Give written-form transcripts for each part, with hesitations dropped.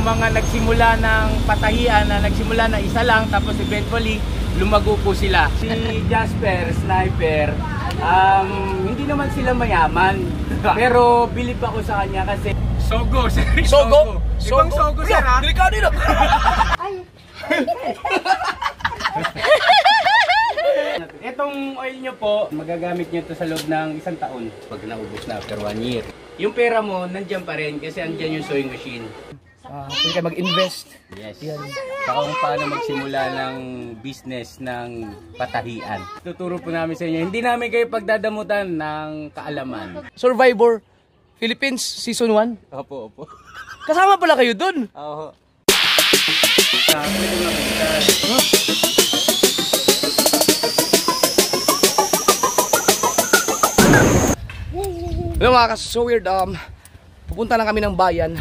yung mga nagsimula ng patahian na nagsimula na isa lang tapos eventually lumago po sila. Si Jasper, Sniper, hindi naman sila mayaman. Pero bilib ako sa kanya kasi Sogo, sir. Sogo? Ibang Sogo, sir, ha? Delikado yun. Itong oil nyo po, magagamit nyo to sa loob ng 1 taon pag naubos na after 1 year. Yung pera mo, nandiyan pa rin kasi andyan yung sewing machine. Pwede kayo mag-invest. Yes. Saka kung paano magsimula ng business ng patahian. Tuturo po namin sa inyo. Hindi namin kayo pagdadamutan ng kaalaman. Survivor Philippines Season 1. Opo. Kasama pala kayo dun. Oo. Hello mga so weird, pupunta lang kami ng bayan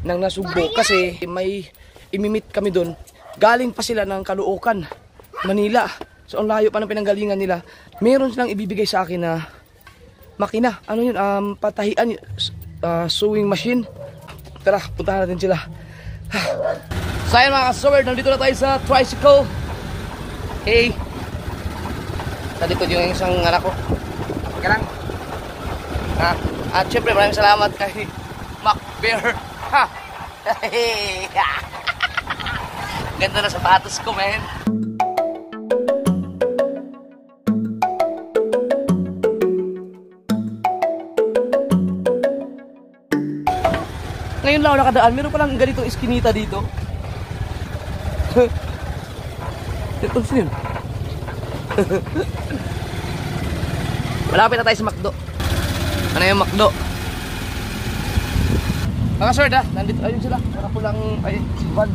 ng Nasugbo kasi may imimit kami doon. Galing pa sila ng Caloocan, Manila. So ang layo pa ng pinanggalingan nila. Meron silang ibibigay sa akin na makina. Ano yun? Patahian, sewing machine. Tara, puntahan natin sila. So ayan mga so weird, nandito na tayo sa tricycle. Hey! Sa likod yung isang anak ko. Okay lang. At syempre maraming salamat kay Mac Bear. Ganda na sapatos ko, man. Ngayon lang ako nakadaan, meron palang ganitong iskinita dito. Ito yun. Malapit na tayo sa McDo. Ano yung McDo? Mga sir, nandito, ayun sila. Para po lang, ay, si Van.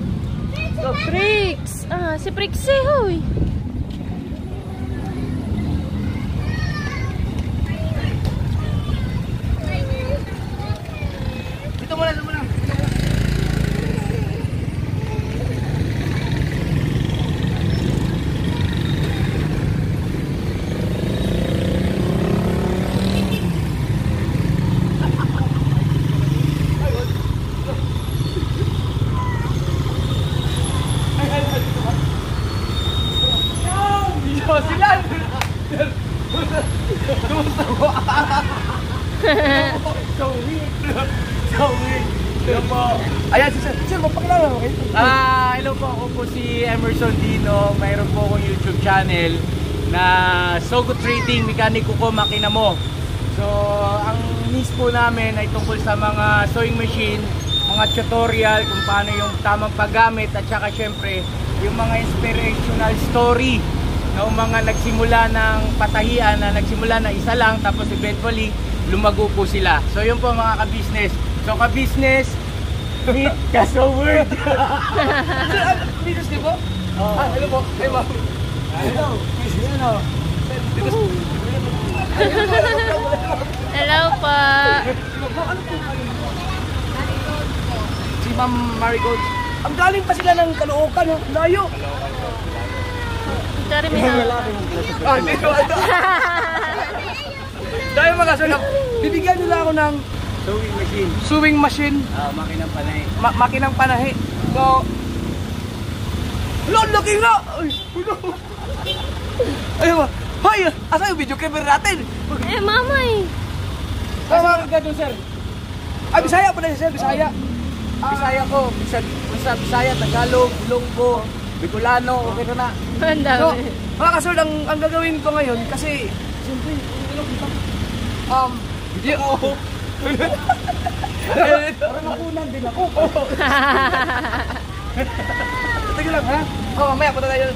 So, Prix! Si Prix eh, hoy! Dito muna, dito muna. Ayan, sir, mapakilala mo kayo. Hello po, ako po si Emerson Dino. Mayroon po akong YouTube channel na Sogo Trading, mekaniko ko, makina mo. So, ang niche po namin ay tungkol sa mga sewing machine, mga tutorial kung paano yung tamang paggamit at saka syempre yung mga inspirational story na mga nagsimula ng patahian na nagsimula na isa lang tapos eventually lumago po sila. So yun po mga ka-business. So ka-business, meet ka-so word. Business din po? Hello po. Hey, ma'am. Hello. Hello po! Si Ma'am Marigold. Ang galing pa sila ng Caloocan, layo. Terminal. Dahil mga sir, bibigyan nila ako ng sewing machine. Makinang panahe. Makinang panahe. So, laki nga! Ayun ba? Hoy! Asa yung video camera natin? Mama eh. Tama ka doon, sir. Bisaya pa na sir, Bisaya. Bisaya ko. Bisaya, Tagalog, Ilonggo, Bicolano, okay na na. Ang So, dami. mga kasir, ang gagawin ko ngayon, kasi, siyempre, video ako. Parang nakunan din ako. Teka lang, ha? Mamaya, punta tayo.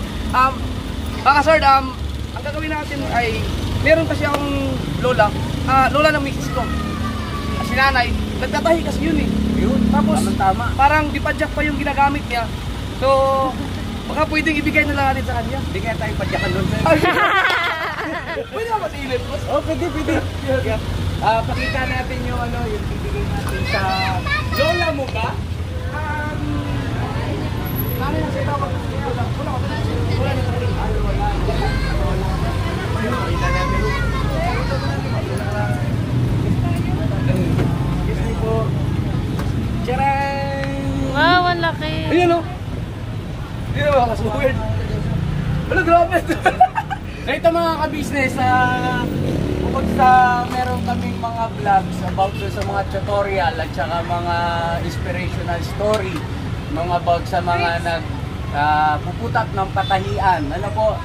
Mga kasir, ang gagawin natin ay, meron kasi akong lola, lola ng misis ko. Si nanay, nagtatahi kasi yun eh. Yun, Tapos, tama. parang dipadyak pa yung ginagamit niya. So, baka pwedeng ibigay na lang natin sa kanya. Hindi kaya tayo padyakan doon, sir. Pwede naman sa ilit, boss. Oh, pwede. Yeah. Pakita natin yung yung bibigay natin sa lola mo ba? Nanay lang siya tawag. Wala ko. Pakita natin. Excuse me po. Tcharan! Wow, Ayun o. Hindi na makakasuweird. Ano, grabe. So ito mga ka-business, bukod sa meron kaming mga vlogs about sa mga tutorial at saka mga inspirational story, mga about sa mga puputak ng patahian. Ano po,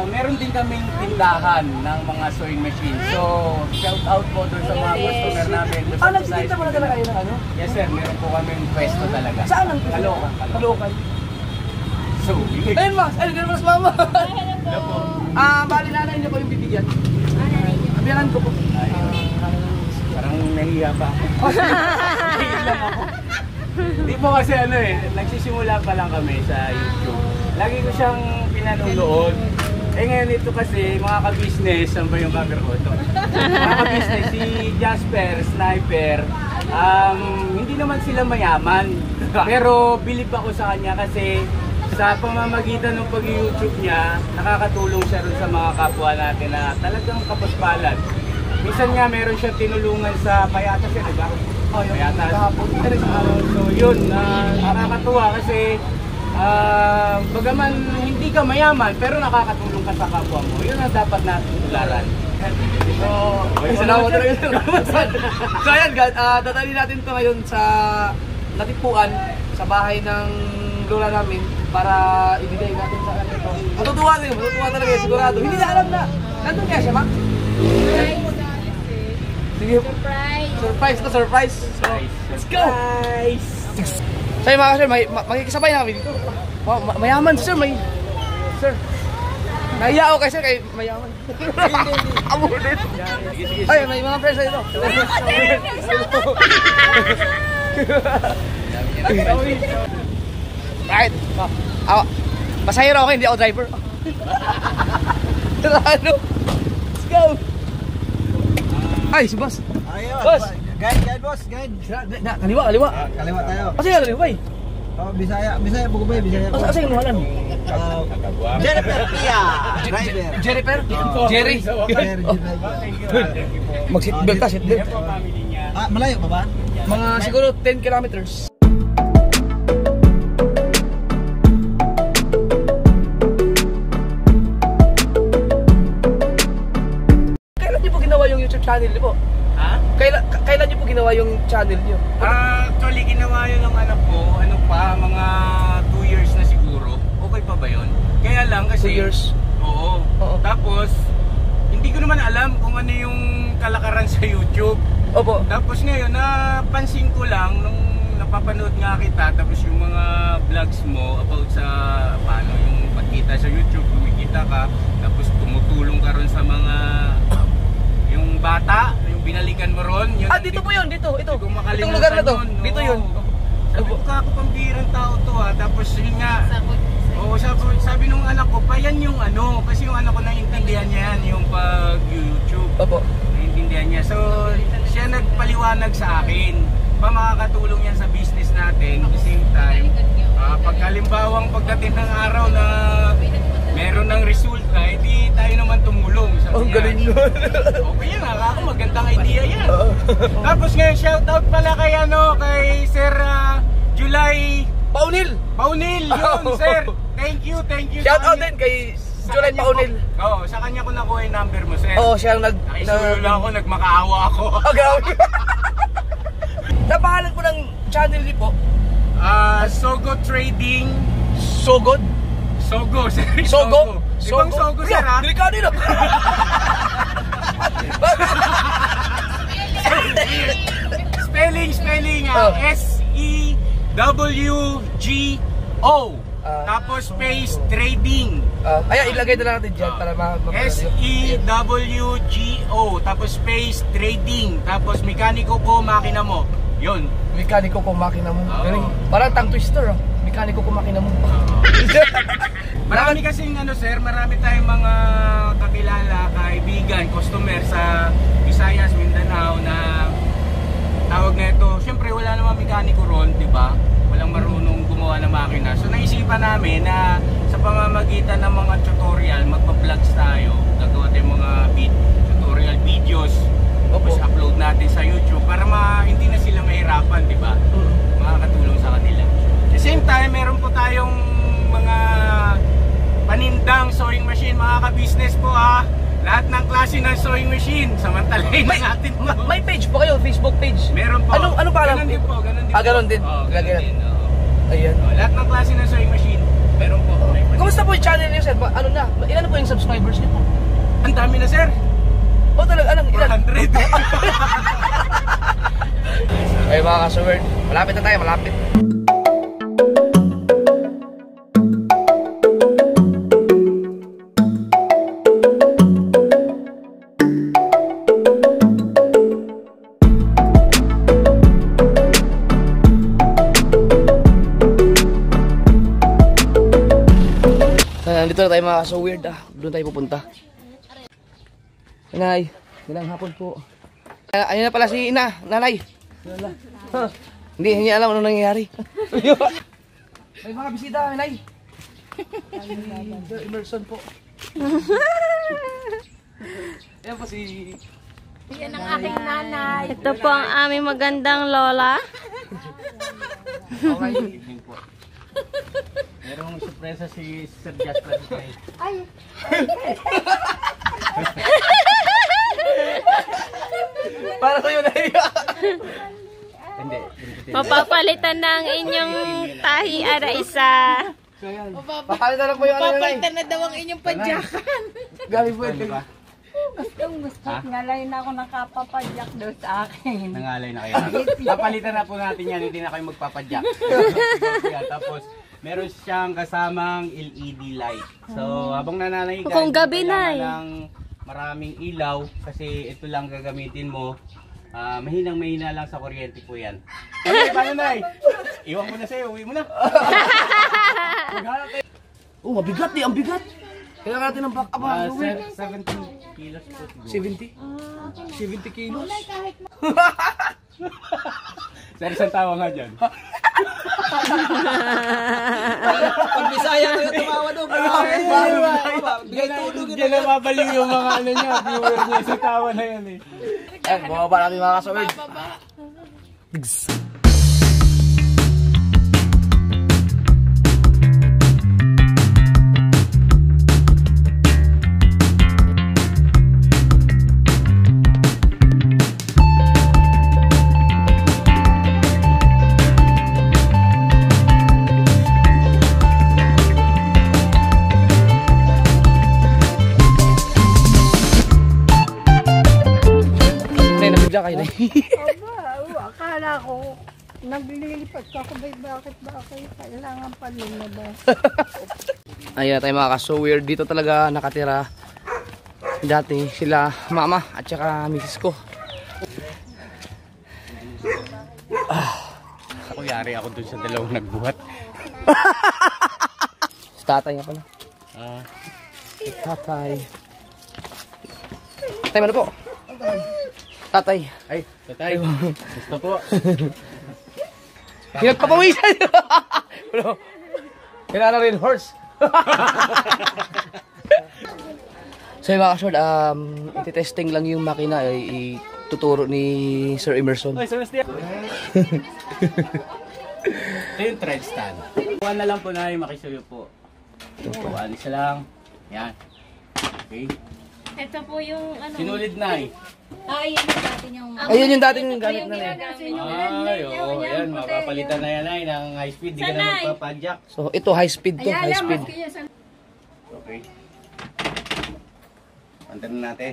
meron din kaming tindahan ng mga sewing machine. So, shout out po doon sa mga customer namin. doon sa Nagsitinda mo na talaga kayo ng ano? Yes sir, meron po kaming pwesto talaga. Saan ang Caloocan. Caloocan. So, Ayun, Max. Ayun, ganun mas mama. Hello po. Bali nanay niyo po yung bibigyan. Abiyanan ko po. Parang nahiya pa ako. Nahiya lang ako. Hindi po kasi nagsisimula pa lang kami sa YouTube. Lagi ko siyang pinanonood. Ngayon ito kasi, mga ka-business, saan ba yung cover ko ito? Mga ka-business, si Jasper, Sniper, hindi naman sila mayaman. Pero bilib ako sa kanya kasi sa pamamagitan ng pag-YouTube niya, nakakatulong siya rin sa mga kapwa natin na talagang kapaspalad. Minsan nga meron siya tinulungan sa payatas siya, diba? Payatas. So yun, nakakatuwa kasi bagaman hindi ka mayaman pero nakakatulong ka sa kapwa mo. Yun ang dapat natin tularan. So, Salamat talaga. So ayan guys, dadalhin natin ito ngayon sa Natipuan, sa bahay ng lola namin para ibigay natin sa kanya ito. Matutuwa talaga sigurado. Hindi na alam na. Nandun kaya siya, Ma? Sige. Surprise. So, let's go! So yun mga sir, makikisabay na kami dito. Mayaman sir, Sir. Nahiya ako kay sir, kay mayaman. Amulit. Ay, may mga friends na ito. Right. Pasahero ako, hindi ako driver. Ano? Let's go! Ay, si boss. Ayun. Boss. Guide, boss, guide. Kaliwa. Kaliwa tayo. Kasi nga kaliwa eh. Oh, Bisaya po ba? Bisaya po. Asa yung muhalan? Jennifer Pia, driver. Jerry. Jerry. Mag-seatbelt ka, seatbelt. Malayo pa ba? Mga siguro 10 kilometers. Kailan niyo po ginawa yung YouTube channel niyo po? Ha? Kailan niyo po ginawa yung channel niyo? Actually, ginawa yun ng anak ko, mga 2 years na siguro. Okay pa ba yun? Kaya lang kasi... 2 years? Oo. Tapos, hindi ko naman alam kung ano yung kalakaran sa YouTube. Opo. Tapos ngayon, napansin ko lang nung napapanood nga kita, tapos yung mga vlogs mo about sa paano yung pagkita sa YouTube, kumikita ka, tapos tumutulong ka ron sa mga yung bata, yung binalikan mo ron. Yun, Dito po yun, dito. Ito. Itong Itong lugar na to. Dito yun. Sabi ko, kakapambirang tao to tapos yun nga. Oo, sabi nung anak ko, pa yan yung kasi yung anak ko naiintindihan niya yan, yung pag-YouTube. Opo. Naiintindihan niya. So, siya nagpaliwanag sa akin. Makakatulong yan sa business natin. At the same time, pagkalimbawang pagdating ng araw na meron ng resulta, hindi tayo naman tumulong. Ang galing nun. Okay yan, ako magandang idea yan. Tapos ngayon, shoutout pala kay Sir July Paunil, yun, sir. Thank you. Shoutout din kay July Paunil. Oo, sa kanya ko nakuha yung number mo, sir. Oo, siya ang Nakisulo lang ako, nagmakaawa ako. Grabe. Sa pangalan po ng channel niyo po? Sogo Trading. Sogod? Sogo, sir. Sogo? Ibang Sogo, sir, ha? Delikado yun. Spelling. S-E-W-G-O. Tapos space trading. Ayan, ilagay na lang natin dyan para S-E-W-G-O. Tapos space trading. Tapos mekaniko ko, makina mo. Yun. Mekaniko ko, makina mo. Galing. Parang tongue twister. Mekaniko ko, makina mo. Marami kasing sir, marami tayong mga kakilala, kaibigan, customer sa Visayas, Mindanao na tawag na ito. Siyempre wala namang mekaniko ron, di ba? Walang marunong gumawa ng makina. So naisipan namin na sa pamamagitan ng mga tutorial, magpa-vlogs tayo, gagawa tayong mga tutorial videos, tapos upload natin sa YouTube para hindi na sila mahirapan, di ba? Makakatulong sa kanila. At the same time, sewing machine mga ka-business po ha. Lahat ng klase ng sewing machine, samantalahin natin po. May page po kayo, Facebook page. Meron po. Ano pala? Ganon din po, ganon din po. Ganon din. Oo, ganon Lagyan. din. Oo. Ayan. Lahat ng klase ng sewing machine, meron po. Kumusta po yung channel niyo, sir? Ano na? Ilan po yung subscribers niyo po? Ang dami na sir. Talaga, ilan? 400. Ay mga ka-seward, malapit na tayo, malapit. Nandito na tayo mga ka-seward, doon tayo pupunta. Nanay, magandang hapon po. Ayun na pala si nanay. Hindi niya alam ano nangyayari. May mga bisita, nanay. Sir Emerson po. Ayan po si... Yan ang aking nanay. Ito po ang aming magandang lola. Okay. Merong surpresa si Sir Jasper. Ay. Para sa'yo na Hindi. Mapapalitan ng inyong tahi ara isa. So yan. Papalitan lang po yung ano nanay. Papalitan na daw ang inyong padyakan. Galing po ito. Gustong gusto. Ngalay na ako nakapapadyak doon sa akin. Nangalay na kayo. Papalitan na po natin yan, hindi na kayo magpapadyak. Tapos, meron siyang kasamang LED light. So, habang nananahigan, Kung gabi na ng maraming ilaw, kasi ito lang gagamitin mo. Mahinang-mahina lang sa kuryente po yan. Okay, paano na Iwan mo na sa'yo, uwi mo na. Oh, mabigat eh, ang bigat. Kailangan natin ng back up. 70 kilos po. 70? 70 kilos? Sir, isang tawa nga dyan. Pag Bisaya kayo tumawa doon. Bigay tulog Diyan na mabaliw yung mga ano niya, viewer niya sa tawa na yan eh. Eh, bumaba natin mga kasawid. Nabigla kayo na Akala ko, naglilipat ka ako, bakit kailangan pa lumabas. Ayan na tayo mga ka-sewer. Dito talaga nakatira dati sila mama at saka misis ko. Ako yari ako dun sa dalawang nagbuhat. Si tatay nga pala. Si tatay. Tatay, ano po? Tatay. Ay, tatay. Gusto po. Pinagpapawisan. Kailangan rin horse. So yung mga ka-short, iti-testing lang yung makina ay ituturo ni Sir Emerson. Ay, Sir Estia. Ito yung thread stand. Kuha na lang po na yung makisuyo po. Kuha isa lang. Yan. Okay. Ito po yung ano. Sinulid na eh. Ayun yung dating gamit na rin. Ay, oo. Yan, mapapalitan na yan ay ng high speed. Di ka na magpapadyak. So ito high speed to, high speed. Okay. Pantan natin.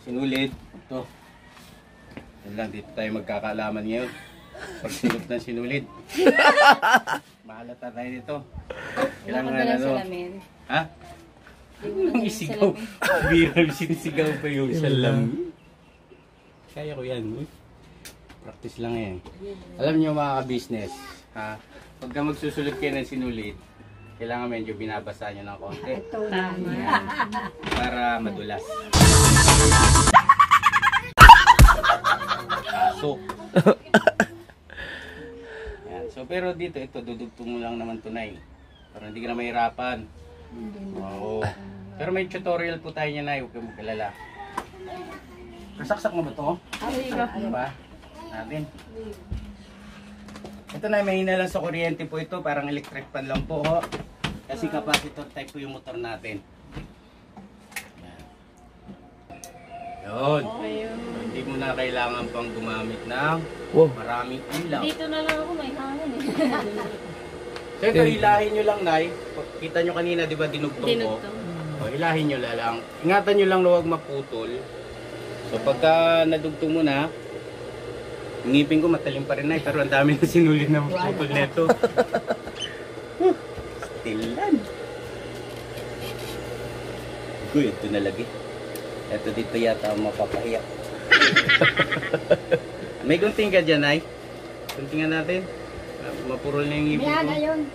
Sinulid. Ito. Yan lang, dito tayo magkakaalaman ngayon. Pag sinulid ng sinulid. Mahalata tayo dito. Kailangan na ano. Ha? Ang isigaw. Biral sinisigaw pa yung salamin. Kaya ko yan. Uy. Practice lang yan. Alam niyo mga ka-business, ha? Pagka magsusulit kayo ng sinulid, kailangan medyo binabasa nyo ng konti. Yan. Para madulas. Kaso. Yan. So pero dito, ito, dudugtong mo lang naman tunay. Para hindi ka na mahirapan. Oo. Pero may tutorial po tayo niya na, huwag kang magkalala. Kasaksak mo ba ito? Ano ba? Natin. Ito na, mahina lang sa kuryente po ito. Parang electric fan lang po. Ho. Kasi capacitor type po yung motor natin. Yun. Hindi mo na kailangan pang gumamit ng Wow. maraming ilaw. Dito na lang ako may hangin eh. So ito, hilahin nyo lang, Nay. Kita nyo kanina, di ba, dinugtong ko? Dinugtong. O, hilahin nyo lang. Ingatan nyo lang na huwag maputol. So pagka nadugtong mo na, ngipin ko matalim pa rin, Nay. Pero ang dami na sinuli na putol neto. Stilan. Uy, ito na lagi. Ito dito yata ang mapapahiyak. May gunting ka dyan, Nay? Guntingan natin. Mapurol na yung ngipin ko. yun.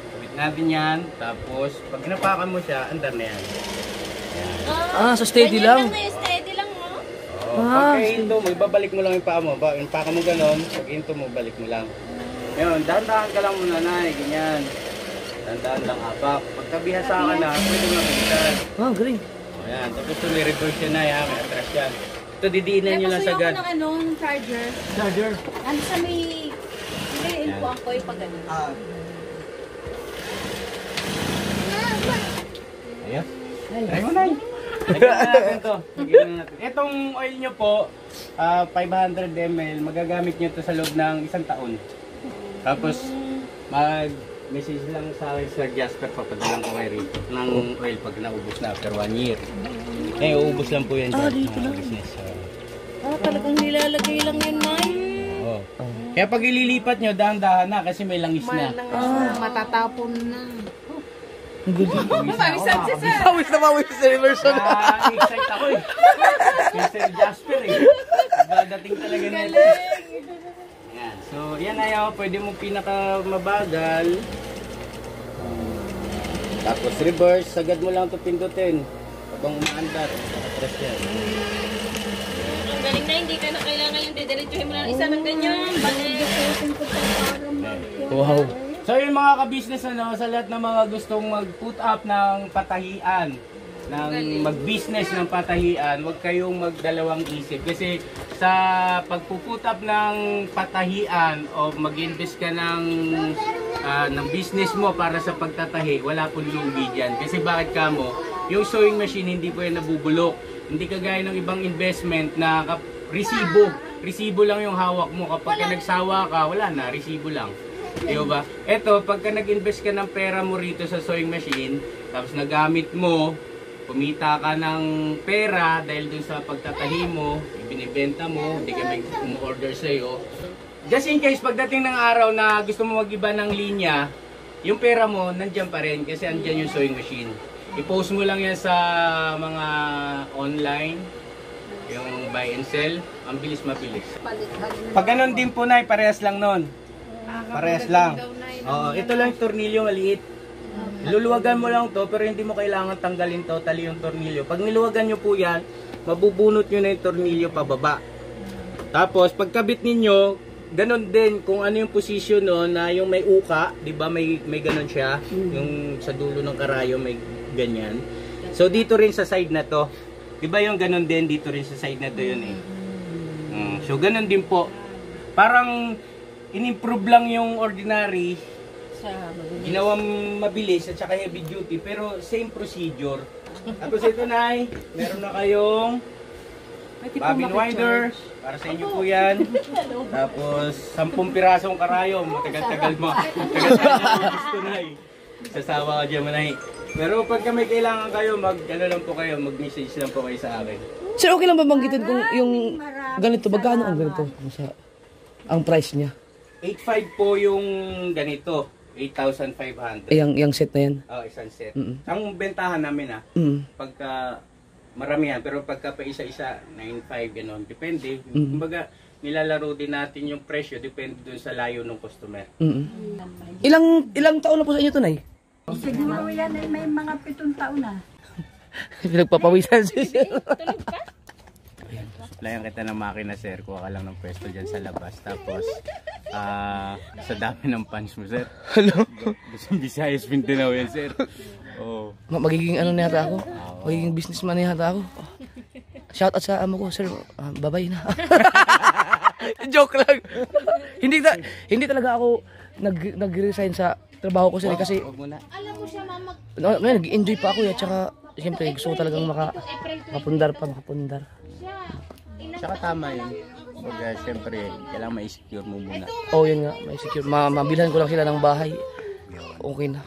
Kabit natin yan. Tapos, pag ginapakan mo siya, andar na yan. Ah, so steady lang. Steady lang, no? Oo. Pag hinto mo, ibabalik mo lang yung paa mo. Yung paa mo ganon, pag hinto mo, balik mo lang. Ngayon, dahan-dahan ka lang muna, Nay. Ganyan. Dahan-dahan lang apak. Pagka bihasa ka na, pwede mo balikan. Ah, galing. Ayan. Tapos ito may reverse yan, Nay. May atras yan. Ito, didiinan nyo lang sagad. Charger. Charger. Ano sa may... Hindi, inpuan ko yung pag ganun. Ayan. Try mo, Nay. Lagyan na natin ito. Lagyan na natin. Itong oil nyo po, 500 ml, magagamit nyo ito sa loob ng 1 taon. Tapos, mag-message lang sa akin, Sir Jasper, papadalang ko kayo rito ng oil pag naubos na after 1 year. Eh, uubos lang po yan dyan. Dito lang. Business. Talagang nilalagay lang yun, Nay. Oo. Kaya pag ililipat nyo, dahan-dahan na kasi may langis na. Matatapon na. Ang good. Pawisan si Sir. Pawis na pawis sa Emerson. Excite ako eh. Kay Sir Jasper eh. Dating talaga nito. Yan. So, yan ayaw. Pwede mo pinaka mabagal. Tapos reverse. Sagad mo lang ito pindutin. Habang umaandar. Nakatras yan. Ang galing na, hindi ka na kailangan yung didiretsuhin mo lang isa ng ganyan. Balik. Wow. So yung mga ka-business sa lahat ng mga gustong mag-put up ng patahian, ng mag-business ng patahian, huwag kayong magdalawang isip. Kasi sa pag-put up ng patahian o mag-invest ka ng business mo para sa pagtatahi, wala pong lugi dyan. Kasi bakit kamo? Yung sewing machine hindi po yan nabubulok. Hindi kagaya ng ibang investment na resibo. Resibo lang yung hawak mo. Kapag nagsawa ka, wala na, resibo lang. Diyo ba? Eto, pagka nag-invest ka ng pera mo rito sa sewing machine, tapos nagamit mo, kumita ka ng pera dahil dun sa pagtatahi mo, ibinibenta mo, hindi ka may umu-order sa'yo. Just in case, pagdating ng araw na gusto mo mag-iba ng linya, yung pera mo, nandyan pa rin kasi andyan yung sewing machine. I-post mo lang yan sa mga online, yung buy and sell, ang bilis mabilis. Pag ganun din po, Nay, parehas lang nun. Parehas lang. Oo, ito lang yung tornilyo maliit. Luluwagan mo lang to pero hindi mo kailangan tanggalin totally yung tornilyo. Pag niluwagan nyo po yan, mabubunot nyo na yung tornilyo pababa. Tapos pagkabit ninyo, ganun din kung ano yung position no, na yung may uka, di ba may ganun siya, yung sa dulo ng karayo may ganyan. So dito rin sa side na to, di ba yung ganun din dito rin sa side na to yun eh. So ganun din po. Parang in-improve lang yung ordinary, ginawang mabilis at saka heavy duty, pero same procedure. Tapos ito, Nay, meron na kayong bobbin winder, para sa inyo po yan. Tapos 10 pirasong karayom, matagal-tagal mo. Matagal-tagal mo gusto, Nay. Sasawa ka dyan, Nay. Pero pagka may kailangan kayo, lang po kayo, mag-message lang po kayo sa akin. Sir, okay lang ba banggitin kung yung ganito, magkano ang ganito? Ang price niya? 8.5 po yung ganito, 8,500. Yung set na yan? Oh, isang set. Ang bentahan namin pagka maramihan, pero pagka pa isa-isa, 9.5 gano'n, depende. Kumbaga, nilalaro din natin yung presyo, depende dun sa layo ng customer. Ilang taon na po sa inyo to, Nay? Siguro yan ay may mga 7 taon na. Pinagpapawisan siya. Supplyan kita ng makina, sir. Kuha ka lang ng pwesto dyan sa labas. Tapos, sa dami ng punch mo, sir. Hello? Gusto Visayas, Mindanao yan, sir. Oh. Magiging ano na yata ako? Magiging businessman na yata ako. Shout out sa amo ko, sir. Babay na. Joke lang. hindi talaga ako nag-resign sa trabaho ko, sir. Kasi Alam mo siya, mama. Ngayon, nag-enjoy pa ako at saka siyempre gusto ko talagang makapundar. Tsaka tama yun. Pag siyempre, kailangan ma-secure mo muna. Oh, yun nga, may secure. Mabilhan ko lang sila ng bahay. Okay na.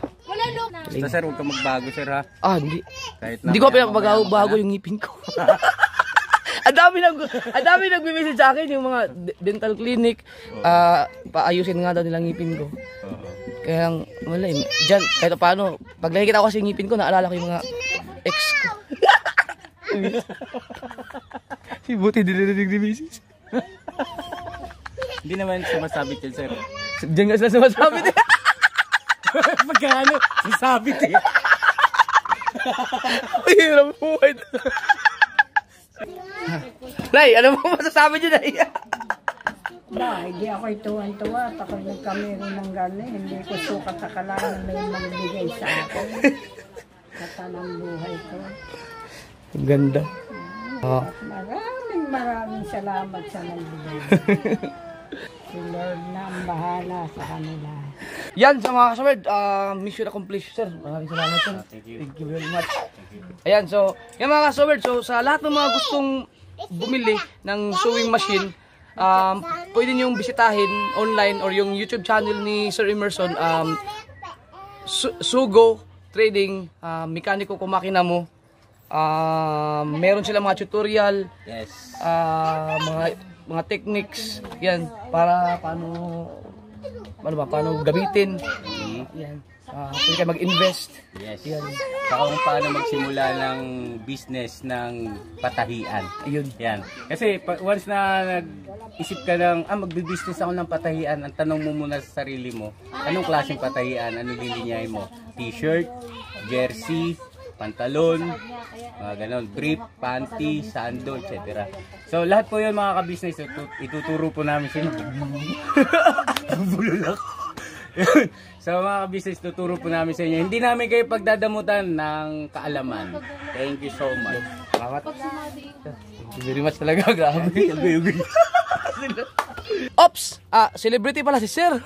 Basta sir, huwag ka magbago sir ha. Hindi. Kahit Hindi ko pinapagago yung ngipin ko. Ang dami nagme-message sa akin yung mga dental clinic. Paayusin nga daw nilang ngipin ko. Kaya wala eh. Diyan, kahit paano, pag nakikita ko kasi ngipin ko, naalala ko yung mga ex ko. Si Buti dinirinig ni Mrs. Hindi naman sumasabit yun sir. Diyan nga sila sumasabit eh. Magkano? Sasabit eh. Ay, hirap buhay. Nay, ano mo masasabi dyan, Nay? Hindi ako'y tuwan-tuwa at ako'y nagkamero ng gano'n. Hindi ko sukat sa kalayan na may magbigay sa akin. Sa tanang buhay ko. Ang ganda. At maraming salamat sa nagbigay. Si Lord na ang bahala sa kanila. Yan, sa mga kasabad, mission accomplished, sir. Maraming salamat, sir. Thank you very much. Ayan, so, yan mga kasabad, so sa lahat ng mga gustong bumili ng sewing machine, pwede niyong bisitahin online or yung YouTube channel ni Sir Emerson, Sugo Trading, mekaniko kung makina mo. Meron sila mga tutorial, Yes. mga techniques, yan, para paano gamitin. Yan. Pwede kayo mag-invest. Yes. Yan. Saka kung paano magsimula ng business ng patahian. Ayun. Yan. Kasi once na nag-isip ka ng, magbe-business ako ng patahian, ang tanong mo muna sa sarili mo, anong klaseng patahian, anong lilinyahin mo? T-shirt, jersey, pantalon, mga ganon, brief, panty, sando, etc. So lahat po yun mga ka-business, ituturo po namin sa inyo. Bulol ako. So mga ka-business, tuturo po namin sa inyo. Hindi namin kayo pagdadamutan ng kaalaman. Thank you so much. Salamat. Thank you very much talaga. Grabe. Ops! Celebrity pala si Sir.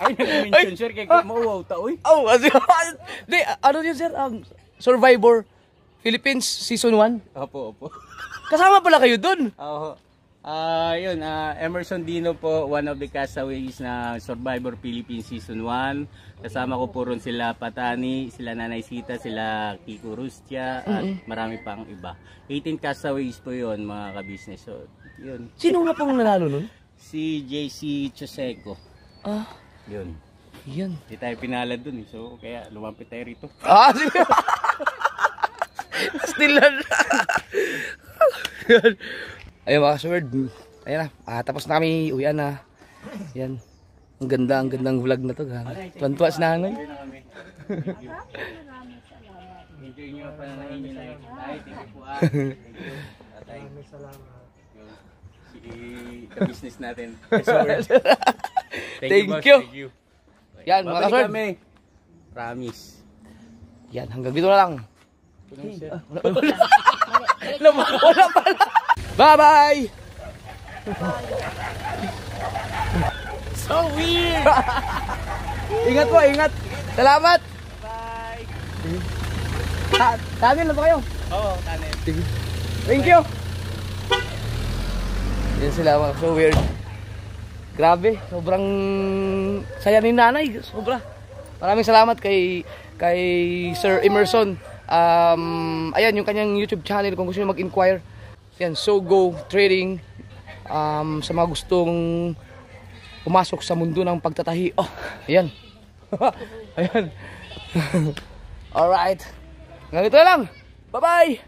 Ay, nag-mention sir, kaya mauwaw ta, uy. Oh, di, ano yun, Sir? Survivor Philippines Season 1. Opo. Kasama pala kayo dun. Oo. Yun, Emerson Dino po, one of the castaways na Survivor Philippines Season 1. Kasama ko po ron sila Patani, sila Nanay Sita, sila Kiko Rustia, at marami pang iba. 18 castaways po yun, mga ka-business. So, yun. Sino nga pong nanalo nun? Si JC Choseco. Yun. Yan. Hindi tayo pinalad dun eh. So, kaya lumapit tayo rito. Sige. Still na. Ayun mga sword. Ayan na. Tapos na kami. Uwian na. Yan. Ang gandang vlog na to. Tuwan-tuwa si nanay. Enjoy nyo pa na inyo na yung tayo. Thank you po. Maraming salamat. Sige, ka-business natin. Thank you. Thank you. Yan mga sword. kami. Promise. Yan. Hanggang dito na lang. Wala pala. Bye-bye! So weird! Ingat po, ingat! Salamat! Bye! Tanin na ba kayo? Oo, tanin. Sige. Thank you! Yan sila mga so weird. Grabe, sobrang saya ni nanay. Sobra. Maraming salamat kay Sir Emerson. Ayan, yung kanyang YouTube channel kung gusto nyo mag-inquire. Yan, Sugo Trading. Sa mga gustong pumasok sa mundo ng pagtatahi. Oh, ayan. Ayan. Alright. Ganito lang. Bye-bye!